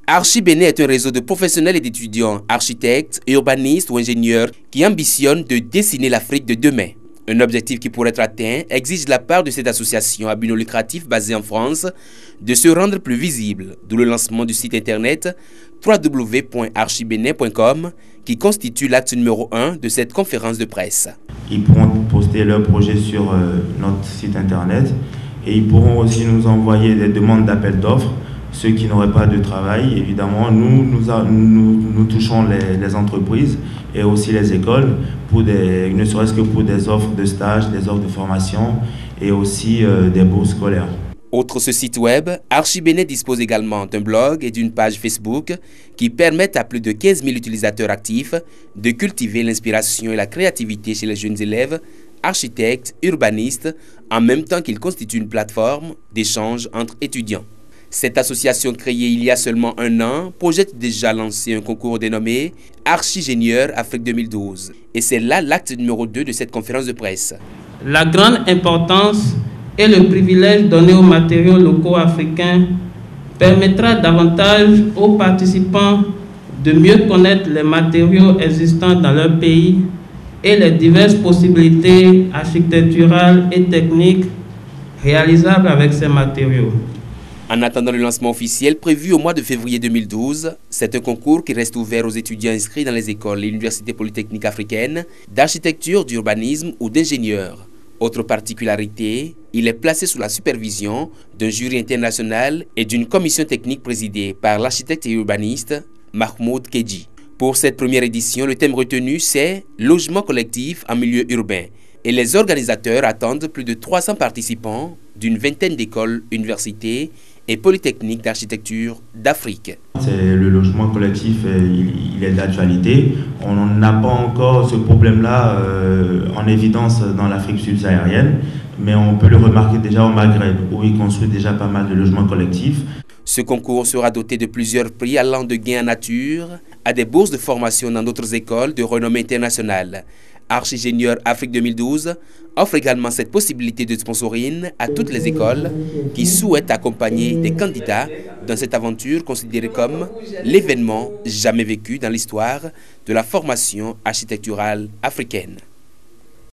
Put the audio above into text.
Archibéné est un réseau de professionnels et d'étudiants, architectes, urbanistes ou ingénieurs qui ambitionnent de dessiner l'Afrique de demain. Un objectif qui, pour être atteint, exige de la part de cette association à but non lucratif basée en France de se rendre plus visible, d'où le lancement du site internet www.archibénin.com qui constitue l'acte numéro 1 de cette conférence de presse. Ils pourront poster leurs projets sur notre site internet et ils pourront aussi nous envoyer des demandes d'appel d'offres. Ceux qui n'auraient pas de travail, évidemment, nous touchons les entreprises et aussi les écoles, ne serait-ce que pour des offres de stage, des offres de formation et aussi des bourses scolaires. Outre ce site web, Archibéné dispose également d'un blog et d'une page Facebook qui permettent à plus de 15 000 utilisateurs actifs de cultiver l'inspiration et la créativité chez les jeunes élèves, architectes, urbanistes, en même temps qu'ils constituent une plateforme d'échange entre étudiants. Cette association créée il y a seulement un an projette déjà lancer un concours dénommé Archigénieur Afrique 2012. Et c'est là l'acte numéro 2 de cette conférence de presse. La grande importance et le privilège donné aux matériaux locaux africains permettra davantage aux participants de mieux connaître les matériaux existants dans leur pays et les diverses possibilités architecturales et techniques réalisables avec ces matériaux. En attendant le lancement officiel prévu au mois de février 2012, c'est un concours qui reste ouvert aux étudiants inscrits dans les écoles et universités polytechniques africaines, d'architecture, d'urbanisme ou d'ingénieur. Autre particularité, il est placé sous la supervision d'un jury international et d'une commission technique présidée par l'architecte et urbaniste Mahmoud Kedji. Pour cette première édition, le thème retenu c'est « Logement collectif en milieu urbain ». Et les organisateurs attendent plus de 300 participants d'une vingtaine d'écoles, universités et polytechniques d'architecture d'Afrique. Le logement collectif, il est d'actualité. On n'a pas encore ce problème-là en évidence dans l'Afrique subsaharienne, mais on peut le remarquer déjà au Maghreb, où ils construisent déjà pas mal de logements collectifs. Ce concours sera doté de plusieurs prix allant de gains en nature à des bourses de formation dans d'autres écoles de renommée internationale. Archigénieur Afrique 2012 offre également cette possibilité de sponsoring à toutes les écoles qui souhaitent accompagner des candidats dans cette aventure considérée comme l'événement jamais vécu dans l'histoire de la formation architecturale africaine.